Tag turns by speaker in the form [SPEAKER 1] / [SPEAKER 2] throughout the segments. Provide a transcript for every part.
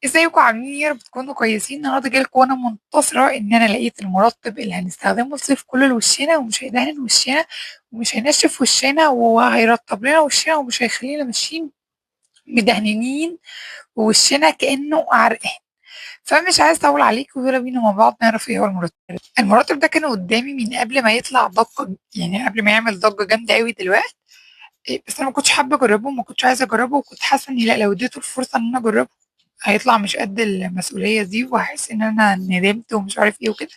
[SPEAKER 1] ازيكم عاملين ايه؟ يا رب تكونوا كويسين. النهارده جايلكم وانا منتصره ان انا لقيت المرطب اللي هنستخدمه الصيف كله لوشنا، ومش هيدهن وشنا ومش هينشف وشنا وهيرطب لنا وشنا ومش هيخلينا ماشيين مدهنين ووشنا كانه عرقان. فمش عايز اطول عليكم، ويلا بينا مع بعض نعرف ايه هو المرطب. المرطب ده كان قدامي من قبل ما يطلع ضجه، يعني قبل ما يعمل ضجه جامده قوي دلوقتي. بس انا ما كنتش حابه اجربه وما كنتش عايزه اجربه، وكنت حاسه اني لا، لو اديته الفرصه ان انا اجربه هيطلع مش قد المسؤولية دي، وهاحس إن أنا ندمت ومش عارف إيه وكده.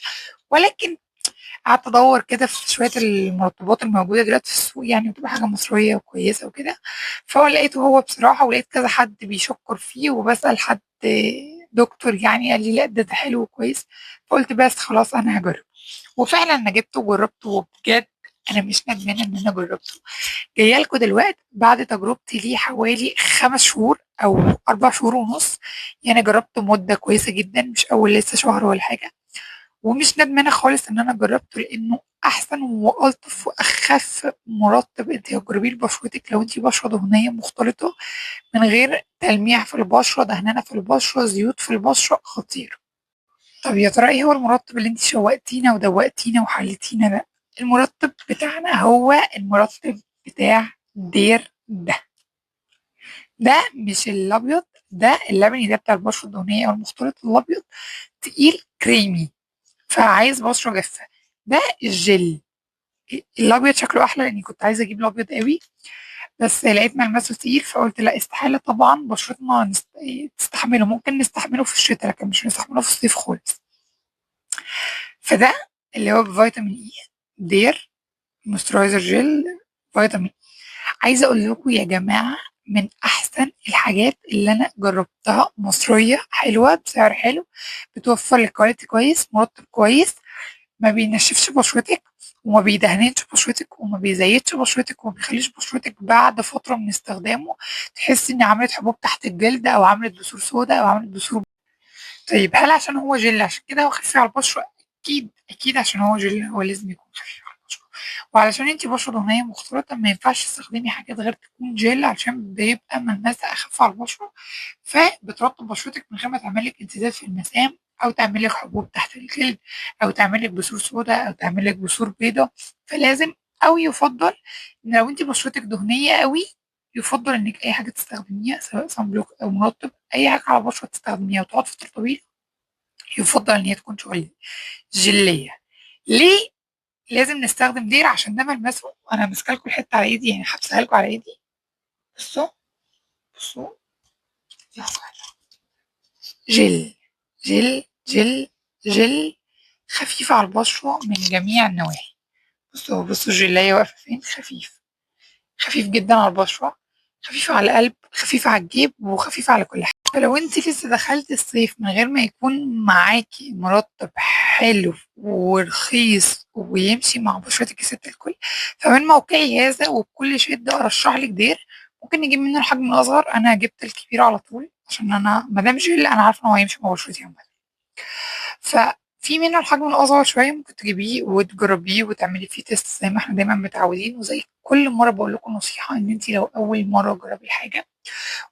[SPEAKER 1] ولكن قعدت أدوّر كده في شوية المرطبات الموجودة دلوقتي في السوق، يعني بتبقى حاجة مصرية وكويسة وكده. لقيته هو بصراحة، ولقيت كذا حد بيشكّر فيه، وباسأل حد دكتور يعني قال لي: "لأ، ده حلو وكويس." فقُلت بس خلاص أنا هاجرّبه. وفعلًا أنا جِبته وجرّبته، وبجد أنا مش ندمانة إن أنا جرّبته. جايه لكم دلوقتي بعد تجربتي ليه حوالي 5 شهور او 4 شهور ونص. يعني جربت مده كويسه جدا، مش اول لسه شهر ولا حاجه. ومش ندمانه خالص ان انا جربته، لانه احسن والطف واخف مرطب انت هتجربيه لبشرتك لو انت بشره دهنيه مختلطه، من غير تلميع في البشره، دهنانه في البشره، زيوت في البشره، خطير. طب يا ترى ايه هو المرطب اللي انت شوقتينا ودوقتينا وحلتينا ده؟ المرطب بتاعنا هو المرطب بتاع دير ده مش الابيض، ده اللبني، ده بتاع البشره الدهنيه او المختلط. الابيض تقيل كريمي، فعايز بشره جافه. ده الجل. الابيض شكله احلى لاني كنت عايزه اجيب الابيض قوي، بس لقيت ملمسه تقيل فقلت لا، استحاله طبعا بشرتنا تستحمله. ممكن نستحمله في الشتاء لكن مش نستحمله في الصيف خالص. فده اللي هو بفيتامين اي، دير موسترايزر جل، فيتامين. عايزه اقول لكم يا جماعه، من احسن الحاجات اللي انا جربتها، مصريه، حلوه بسعر حلو، بتوفر لك كواليتي كويس، مرطب كويس، ما بينشفش بشرتك وما بيدهنش بشرتك وما بيزيدش بشرتك وما بيخليش بشرتك بعد فتره من استخدامه تحس ان عملت حبوب تحت الجلد او عملت بثور سوداء او عملت بثور. طيب هل عشان هو جل عشان كده هو خفيف على البشرة؟ أكيد أكيد، عشان هو جل هو لازم يكون خفيف على البشرة. وعلشان انتي بشرة دهنية مختلطة ما ينفعش تستخدمي حاجات غير تكون جل، علشان بيبقى ملمسها أخف على البشرة، فبترطب بشرتك من غير ما تعملك انسداد في المسام، أو تعملك حبوب تحت الجلد، أو تعملك بثور سوداء، أو تعملك بثور بيضاء. فلازم، أو يفضل إن لو انتي بشرتك دهنية قوي، يفضل انك اي حاجه تستخدميها سواء صن بلوك او مرطب، اي حاجه على البشره تستخدميها وتقعد فتره طويله، يفضل ان هي تكون شويه جليه. ليه لازم نستخدم دير؟ عشان ده ملمسه، انا ماسكه لكم الحته على ايدي، يعني حابسها لكم على ايدي. بصوا، بصوا، جل جل جل جل، خفيف على البشره من جميع النواحي. بصوا بصوا الجلايه واقفه فين، خفيف، خفيف جدا على البشره، خفيف على القلب، خفيف على الجيب، وخفيف على كل حاجه. فلو انت لسه دخلت الصيف من غير ما يكون معاكي مرطب حلو ورخيص ويمشي مع بشرتك يا ست الكل، فمن موقعي هذا وبكل شدة أرشح لك دير. ممكن نجيب منه الحجم الأصغر، أنا جبت الكبير على طول عشان أنا مادام جيل أنا عارفة إن هو هيمشي مع بشرتي عامة. ففي منه الحجم الأصغر شوية، ممكن تجيبيه وتجربيه وتعملي فيه تيست زي ما احنا دايما متعودين. وزي كل مرة بقول لكم نصيحة، إن انت لو أول مرة تجربي حاجة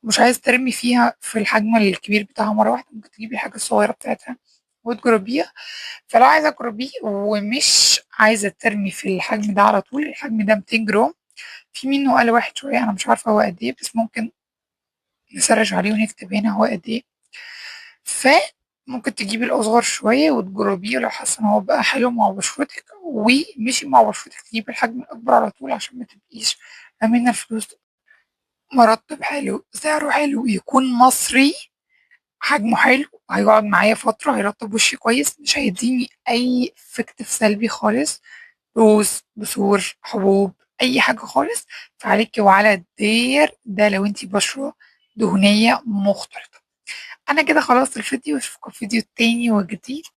[SPEAKER 1] ومش عايزة ترمي فيها في الحجم الكبير بتاعها مرة واحدة، ممكن تجيبي الحاجة الصغيرة بتاعتها وتجربيها. فلو عايزة تجربيه ومش عايزة ترمي في الحجم ده على طول، الحجم ده 200 جرام. في منه أقل واحد شوية، أنا مش عارفة هو قد إيه، بس ممكن نسرش عليه ونكتب هنا هو قد إيه. فممكن تجيبي الأصغر شوية وتجربيه، لو حاسة إن هو بقى حلو مع بشرتك ومشي مع بشرتك تجيبي الحجم الأكبر على طول، عشان ما تبقيش رمينا الفلوس. مرطب حلو، سعره حلو، يكون مصري، حجمه حلو، هيقعد معايا فترة، هيرطب وشي كويس، مش هيديني أي افكت سلبي خالص، روز، بثور، حبوب، أي حاجة خالص. فعليكي وعلى الدير ده لو انتي بشرة دهنية مختلطة. أنا كده خلاص الفيديو، أشوفكم في فيديو تاني وجديد.